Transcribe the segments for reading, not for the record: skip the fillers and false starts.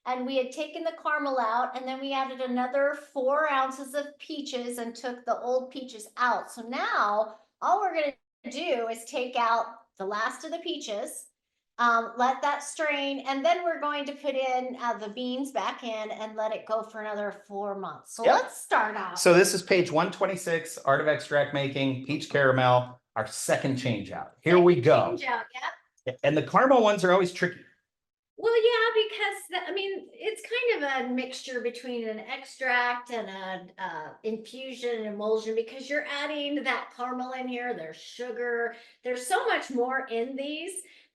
and we had taken the caramel out, and then we added another 4 ounces of peaches and took the old peaches out. So now all we're going to do is take out the last of the peaches, let that strain, and then we're going to put in the beans back in and let it go for another 4 months. So let's start out. So this is page 126, Art of Extract Making, Peach Caramel, our second change out. Here we go. Change out, yeah. And the caramel ones are always tricky. Well, yeah, because I mean, it's kind of a mixture between an extract and an infusion and emulsion, because you're adding that caramel in here, there's sugar, there's so much more in these.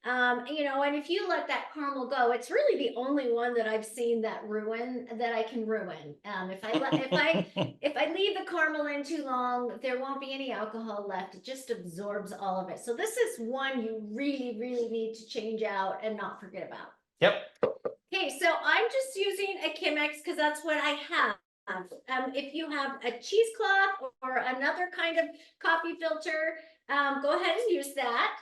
You know, and if you let that caramel go, it's really the only one that I've seen that I can ruin. If I leave the caramel in too long, there won't be any alcohol left. It just absorbs all of it. So this is one you really, really need to change out and not forget about. Yep. Okay, so I'm just using a Chemex because that's what I have. If you have a cheesecloth or another kind of coffee filter, go ahead and use that.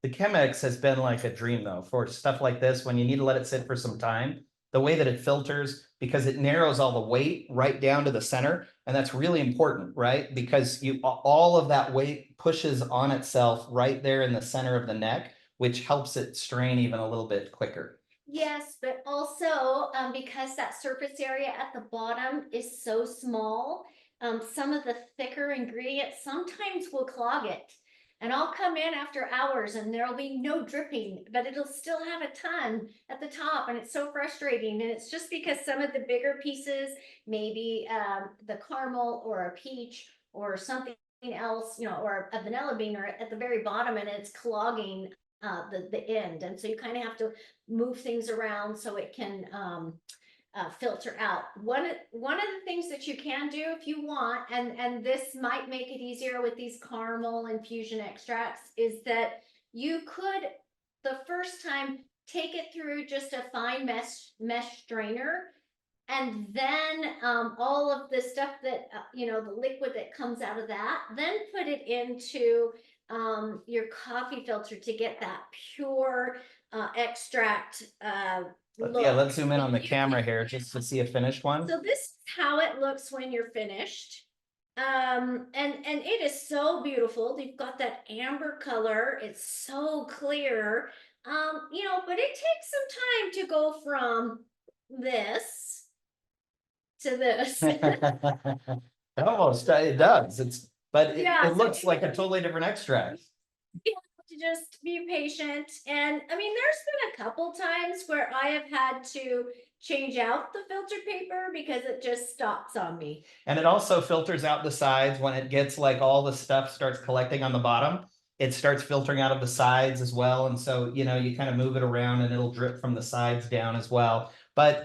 The Chemex has been like a dream though for stuff like this when you need to let it sit for some time. The way that it filters, because it narrows all the weight right down to the center, and that's really important, right? Because all of that weight pushes on itself right there in the center of the neck, which helps it strain even a little bit quicker. Yes, but also because that surface area at the bottom is so small, some of the thicker ingredients sometimes will clog it. And I'll come in after hours and there'll be no dripping, but it'll still have a ton at the top. And it's so frustrating. And it's just because some of the bigger pieces, maybe the caramel or a peach or something else, you know, or a vanilla bean are at the very bottom, and it's clogging the end. And so you kind of have to move things around so it can filter out. One of the things that you can do if you want, and this might make it easier with these caramel infusion extracts, is that you could the first time take it through just a fine mesh strainer, and then all of the stuff that you know, the liquid that comes out of that, then put it into your coffee filter to get that pure extract look. Yeah, let's zoom in on the camera here just to see a finished one. So this is how it looks when you're finished. And it is so beautiful. You've got that amber color. It's so clear. You know, but it takes some time to go from this to this. Almost, it does. But Yeah, it looks like a totally different extract. You have to just be patient. And I mean, there's been a couple times where I have had to change out the filter paper because it just stops on me. And it also filters out the sides when it gets like all the stuff starts collecting on the bottom. It starts filtering out of the sides as well. And so, you know, you kind of move it around and it'll drip from the sides down as well. But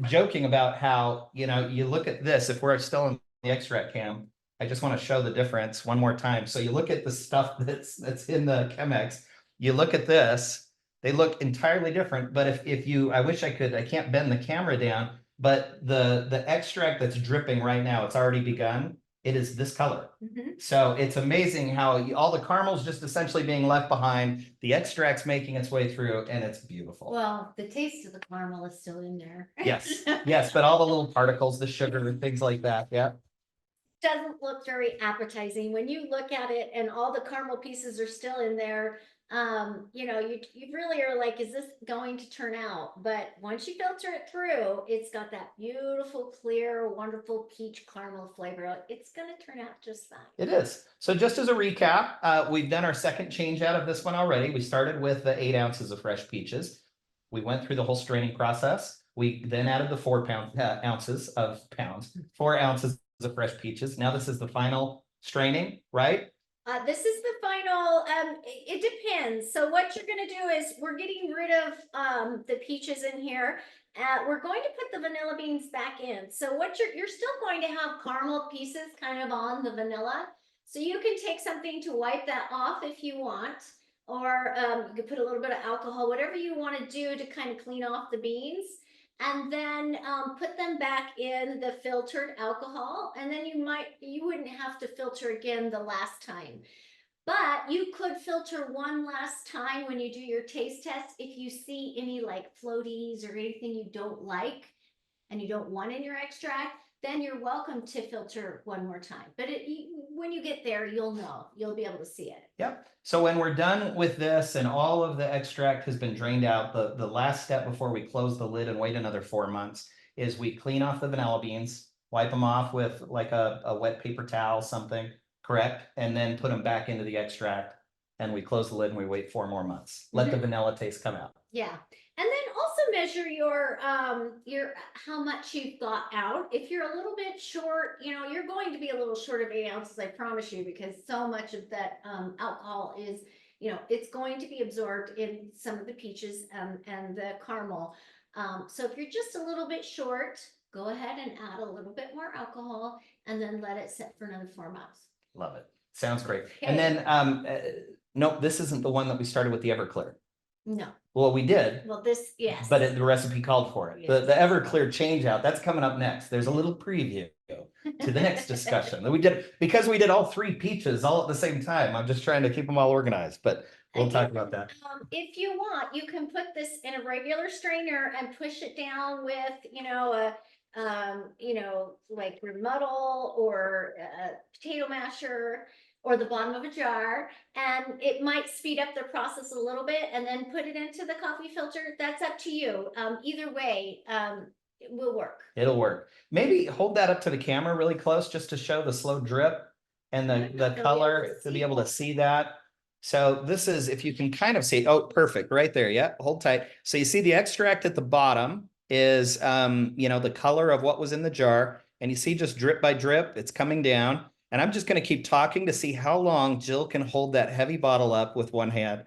joking about how, you know, you look at this, if we're still in the extract cam, I just want to show the difference one more time. So you look at the stuff that's in the Chemex, you look at this, they look entirely different. But if you, I wish I could, I can't bend the camera down, but the extract that's dripping right now, it's already begun. It is this color. So it's amazing how all the caramel's just essentially being left behind, the extract's making its way through, and it's beautiful. Well, the taste of the caramel is still in there. Yes, yes, but all the little particles, the sugar and things like that, yeah. Doesn't look very appetizing when you look at it, and all the caramel pieces are still in there. You know, you really are like, is this going to turn out? But once you filter it through, it's got that beautiful, clear, wonderful peach caramel flavor. It's going to turn out just fine. It is. So just as a recap, we've done our second change out of this one already. We started with the 8 ounces of fresh peaches. We went through the whole straining process. We then added the 4 ounces of fresh peaches. Now this is the final straining, right? This is the final, it depends. So what you're going to do is we're getting rid of the peaches in here. We're going to put the vanilla beans back in. So what you're still going to have caramel pieces kind of on the vanilla. So you can take something to wipe that off if you want, or you could put a little bit of alcohol, whatever you want to do to kind of clean off the beans. And then put them back in the filtered alcohol, and then you wouldn't have to filter again the last time. But you could filter one last time when you do your taste test. If you see any like floaties or anything you don't like and you don't want in your extract, then you're welcome to filter one more time. But when you get there, you'll know, you'll be able to see it. Yep. So when we're done with this and all of the extract has been drained out, the last step before we close the lid and wait another 4 months is we clean off the vanilla beans, wipe them off with like a wet paper towel, something, correct? And then put them back into the extract and we close the lid and we wait 4 more months. Let the vanilla taste come out. Yeah. And then also measure your how much you've got out. If you're a little bit short, you know, you're going to be a little short of 8 ounces, I promise you, because so much of that alcohol is, you know, it's going to be absorbed in some of the peaches and the caramel. So if you're just a little bit short, go ahead and add a little bit more alcohol and then let it sit for another 4 months. Love it. Sounds great. Okay. And then, nope, this isn't the one that we started with the Everclear. No. Well, we did. Well, this, yes. But the recipe called for it. Yes. The Everclear Changeout, that's coming up next. There's a little preview to the next discussion that we did, because we did all 3 peaches all at the same time. I'm just trying to keep them all organized, but we'll talk about that. If you want, you can put this in a regular strainer and push it down with, you know, like remuddle or a potato masher or the bottom of a jar, and it might speed up the process a little bit, and then put it into the coffee filter. That's up to you. Either way, it will work. It'll work. Maybe hold that up to the camera really close just to show the slow drip and the color, to be able to see that. So this is, if you can kind of see, oh, perfect, right there. Yeah, hold tight. So you see the extract at the bottom is, you know, the color of what was in the jar, and you see just drip by drip, it's coming down. And I'm just going to keep talking to see how long Jill can hold that heavy bottle up with one hand.